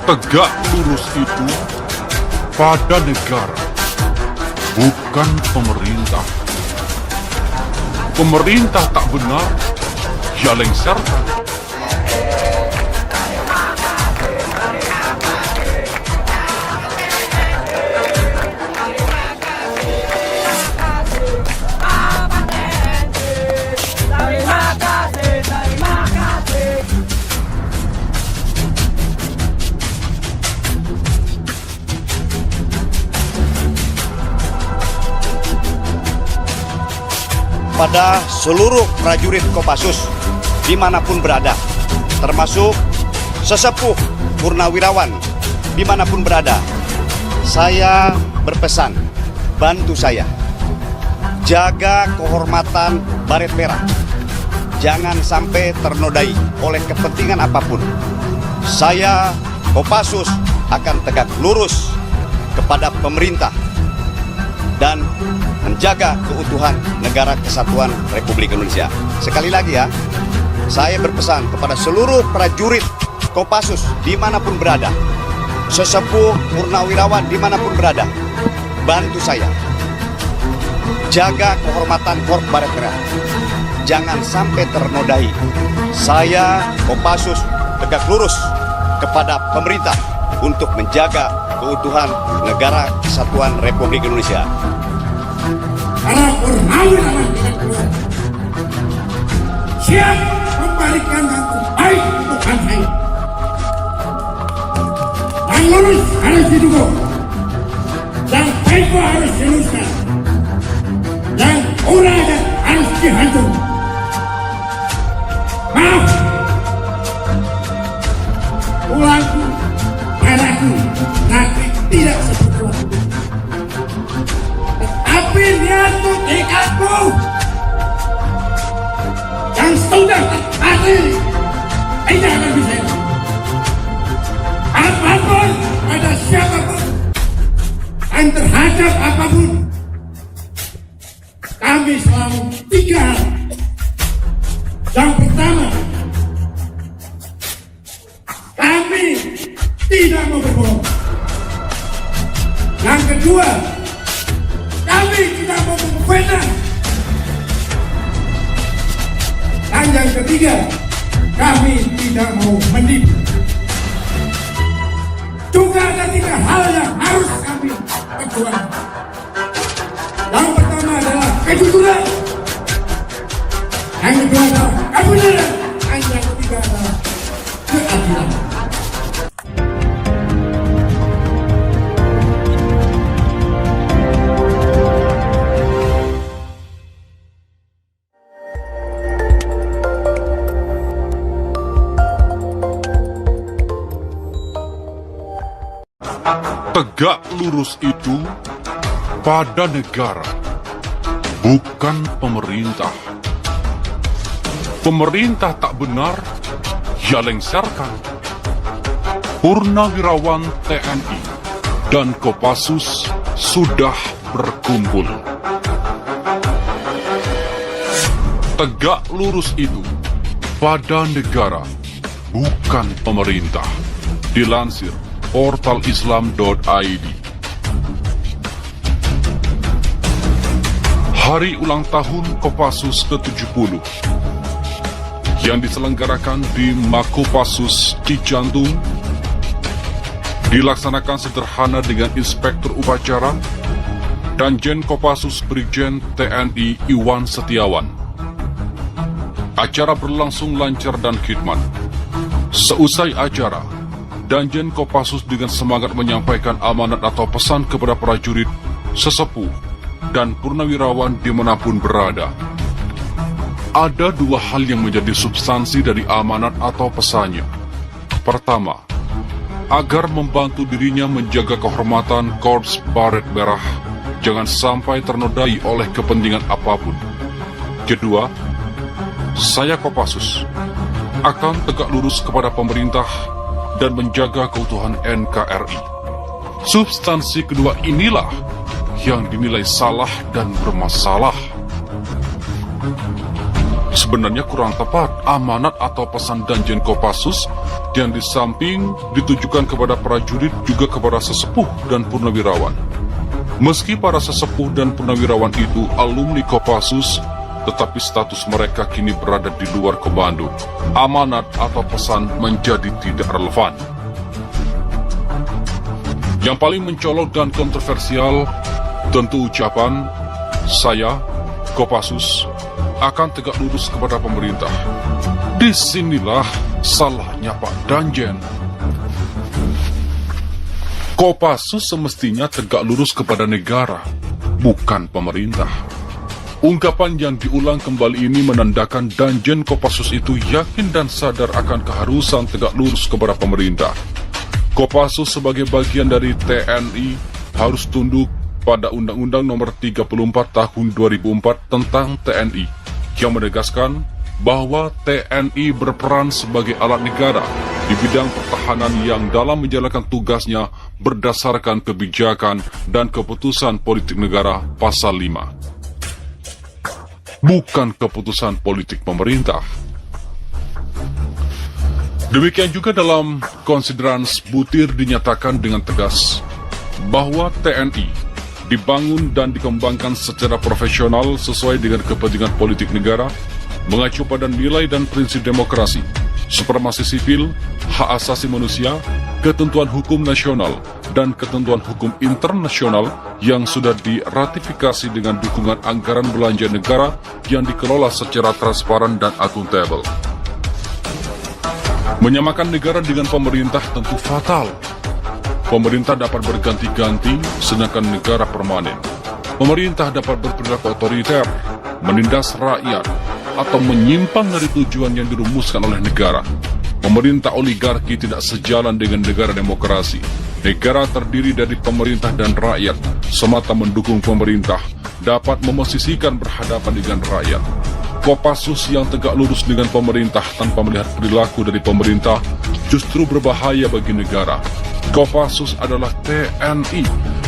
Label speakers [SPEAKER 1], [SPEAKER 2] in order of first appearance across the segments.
[SPEAKER 1] Tegak lurus itu pada negara, bukan pemerintah. Pemerintah tak benar, ya lengserkan.
[SPEAKER 2] Pada seluruh prajurit Kopassus dimanapun berada, termasuk sesepuh purnawirawan dimanapun berada, saya berpesan, bantu saya, jaga kehormatan Baret Merah, jangan sampai ternodai oleh kepentingan apapun. Saya Kopassus akan tegak lurus kepada pemerintah dan menjaga keutuhan Negara Kesatuan Republik Indonesia. Sekali lagi ya, saya berpesan kepada seluruh prajurit Kopassus dimanapun berada, sesepuh purnawirawan dimanapun berada, bantu saya, jaga kehormatan Korps Baret Merah, jangan sampai ternodai. Saya Kopassus tegak lurus kepada pemerintah untuk menjaga keutuhan Negara Kesatuan Republik Indonesia.
[SPEAKER 3] Para purnawirawan siap memberikan yang terbaik untuk bangsa ini. Yang lurus harus didukung, yang tempo harus diluruskan, yang uragan harus dihancur. Maaf, tulangku, darahku, tapi tidak sekuat. Tapi niatku, tekadku yang sudah terpati tidak akan bisa. Apapun pada siapapun dan terhadap apapun, kami selalu tiga hal. Yang pertama, kami tidak mau berbohong. Yang kedua, kami tidak mau memfitnah. Dan yang ketiga, kami tidak mau menipu. Juga ada tiga hal yang harus kami perjuangkan. Yang pertama adalah kejujuran, yang kedua adalah kebenaran, dan yang ketiga adalah keadilan.
[SPEAKER 1] Tegak lurus itu pada negara, bukan pemerintah. Pemerintah tak benar, ya lengserkan. Purnawirawan TNI dan Kopassus sudah berkumpul. Tegak lurus itu pada negara, bukan pemerintah. Dilansir portalislam.id. Hari ulang tahun Kopassus ke-70 yang diselenggarakan di Makopassus Cijantung dilaksanakan sederhana dengan Inspektur Upacara Danjen Kopassus Brigjen TNI Iwan Setiawan. Acara berlangsung lancar dan khidmat. Seusai acara, Danjen Kopassus dengan semangat menyampaikan amanat atau pesan kepada prajurit, sesepuh, dan purnawirawan dimanapun berada. Ada dua hal yang menjadi substansi dari amanat atau pesannya. Pertama, agar membantu dirinya menjaga kehormatan Korps Baret Merah jangan sampai ternodai oleh kepentingan apapun. Kedua, saya Kopassus akan tegak lurus kepada pemerintah dan menjaga keutuhan NKRI. Substansi kedua inilah yang dinilai salah dan bermasalah. Sebenarnya kurang tepat amanat atau pesan Danjen Kopassus yang di samping ditujukan kepada prajurit juga kepada sesepuh dan purnawirawan. Meski para sesepuh dan purnawirawan itu alumni Kopassus, tetapi status mereka kini berada di luar komando. Amanat atau pesan menjadi tidak relevan. Yang paling mencolok dan kontroversial tentu ucapan saya Kopassus akan tegak lurus kepada pemerintah. Disinilah salahnya Pak Danjen. Kopassus semestinya tegak lurus kepada negara, bukan pemerintah. Ungkapan yang diulang kembali ini menandakan Danjen Kopassus itu yakin dan sadar akan keharusan tegak lurus kepada pemerintah. Kopassus sebagai bagian dari TNI harus tunduk pada Undang-Undang Nomor 34 Tahun 2004 tentang TNI, yang menegaskan bahwa TNI berperan sebagai alat negara di bidang pertahanan yang dalam menjalankan tugasnya berdasarkan kebijakan dan keputusan politik negara Pasal 5. Bukan keputusan politik pemerintah. Demikian juga dalam konsideran butir dinyatakan dengan tegas bahwa TNI dibangun dan dikembangkan secara profesional sesuai dengan kepentingan politik negara, mengacu pada nilai dan prinsip demokrasi, supremasi sipil, hak asasi manusia, ketentuan hukum nasional, dan ketentuan hukum internasional yang sudah diratifikasi dengan dukungan anggaran belanja negara yang dikelola secara transparan dan akuntabel. Menyamakan negara dengan pemerintah tentu fatal. Pemerintah dapat berganti-ganti, sedangkan negara permanen. Pemerintah dapat berperilaku otoriter, menindas rakyat, atau menyimpang dari tujuan yang dirumuskan oleh negara. Pemerintah oligarki tidak sejalan dengan negara demokrasi. Negara terdiri dari pemerintah dan rakyat, semata mendukung pemerintah, dapat memosisikan berhadapan dengan rakyat. Kopassus yang tegak lurus dengan pemerintah tanpa melihat perilaku dari pemerintah justru berbahaya bagi negara. Kopassus adalah TNI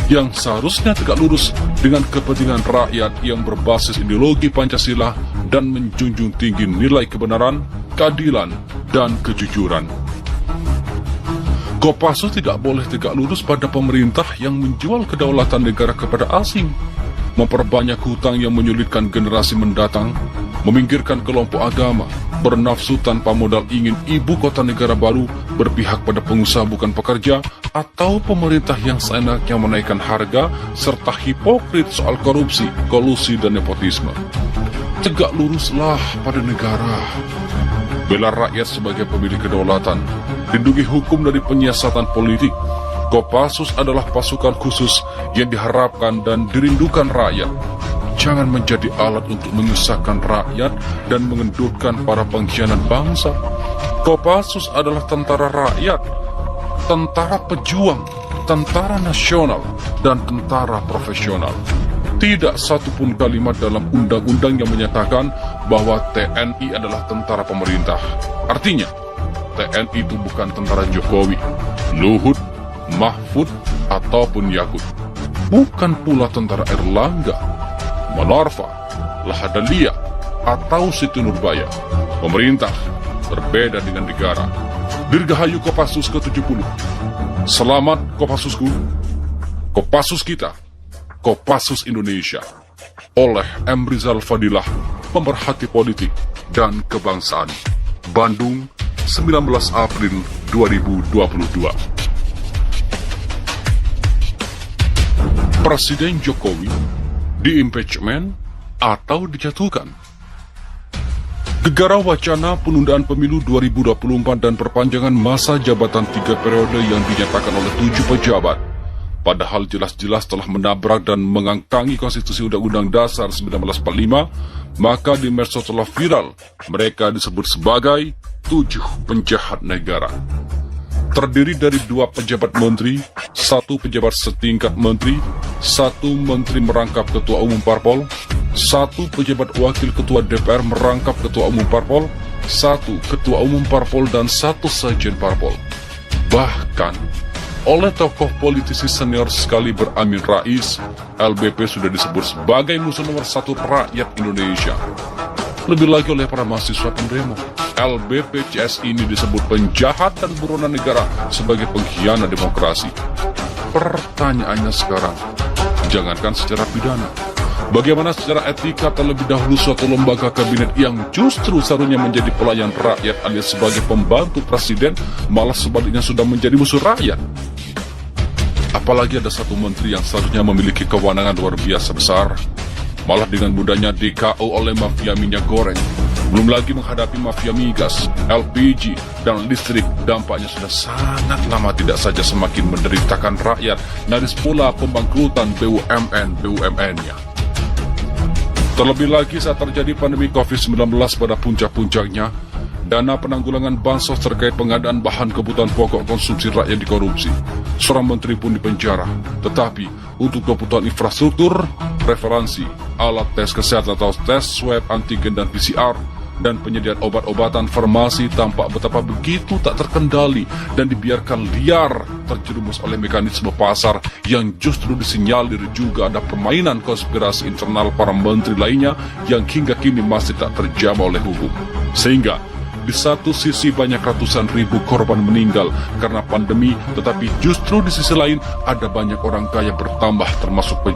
[SPEAKER 1] yang seharusnya tegak lurus dengan kepentingan rakyat yang berbasis ideologi Pancasila dan menjunjung tinggi nilai kebenaran, keadilan, dan kejujuran. Kopassus tidak boleh tegak lurus pada pemerintah yang menjual kedaulatan negara kepada asing, memperbanyak hutang yang menyulitkan generasi mendatang, meminggirkan kelompok agama, bernafsu tanpa modal ingin ibu kota negara baru, berpihak pada pengusaha bukan pekerja, atau pemerintah yang seenaknya menaikkan harga, serta hipokrit soal korupsi, kolusi, dan nepotisme. Tegak luruslah pada negara. Bela rakyat sebagai pemilik kedaulatan, lindungi hukum dari penyiasatan politik. Kopassus adalah pasukan khusus yang diharapkan dan dirindukan rakyat. Jangan menjadi alat untuk menyusahkan rakyat dan mengendurkan para pengkhianat bangsa. Kopassus adalah tentara rakyat, tentara pejuang, tentara nasional, dan tentara profesional. Tidak satupun kalimat dalam undang-undang yang menyatakan bahwa TNI adalah tentara pemerintah. Artinya, TNI itu bukan tentara Jokowi, Luhut, Mahfud, ataupun Yakut. Bukan pula tentara Erlangga, Monarva, Lahadalia, atau Siti Nurbaya. Pemerintah berbeda dengan negara. Dirgahayu Kopassus ke-70. Selamat Kopassusku, Kopassus kita, Kopassus Indonesia. Oleh M. Rizal Fadilah, pemerhati politik dan kebangsaan. Bandung, 19 April 2022. Presiden Jokowi di-impeachment atau dijatuhkan. Gegara wacana penundaan pemilu 2024 dan perpanjangan masa jabatan 3 periode yang dinyatakan oleh 7 pejabat padahal jelas-jelas telah menabrak dan mengangkangi konstitusi Undang-Undang Dasar 1945, maka di medsos telah viral mereka disebut sebagai 7 penjahat negara. Terdiri dari 2 pejabat menteri, 1 pejabat setingkat menteri, 1 menteri merangkap ketua umum parpol, 1 pejabat wakil ketua DPR merangkap ketua umum parpol, 1 ketua umum parpol, dan 1 sekjen parpol. Bahkan, oleh tokoh politisi senior sekali Amin Rais, LBP sudah disebut sebagai musuh nomor 1 rakyat Indonesia. Lebih lagi oleh para mahasiswa pendemo, LBP CS ini disebut penjahat dan buronan negara sebagai pengkhianat demokrasi. Pertanyaannya sekarang, jangankan secara pidana, bagaimana secara etika terlebih dahulu suatu lembaga kabinet yang justru seharusnya menjadi pelayan rakyat alias sebagai pembantu presiden, malah sebaliknya sudah menjadi musuh rakyat? Apalagi ada 1 menteri yang seharusnya memiliki kewenangan luar biasa besar, malah dengan mudahnya DKO oleh mafia minyak goreng. Belum lagi menghadapi mafia migas, LPG, dan listrik, dampaknya sudah sangat lama tidak saja semakin menderitakan rakyat, nyaris pula pembangkrutan BUMN-BUMN-nya. Terlebih lagi saat terjadi pandemi COVID-19 pada puncak-puncaknya, dana penanggulangan bansos terkait pengadaan bahan kebutuhan pokok konsumsi rakyat dikorupsi. Seorang menteri pun dipenjara. Tetapi untuk kebutuhan infrastruktur, referensi, alat tes kesehatan atau tes swab antigen dan PCR, dan penyediaan obat-obatan farmasi tampak betapa begitu tak terkendali dan dibiarkan liar terjerumus oleh mekanisme pasar yang justru disinyalir juga ada permainan konspirasi internal para menteri lainnya yang hingga kini masih tak terjamah oleh hukum. Sehingga di satu sisi banyak ratusan ribu korban meninggal karena pandemi, tetapi justru di sisi lain ada banyak orang kaya bertambah termasuk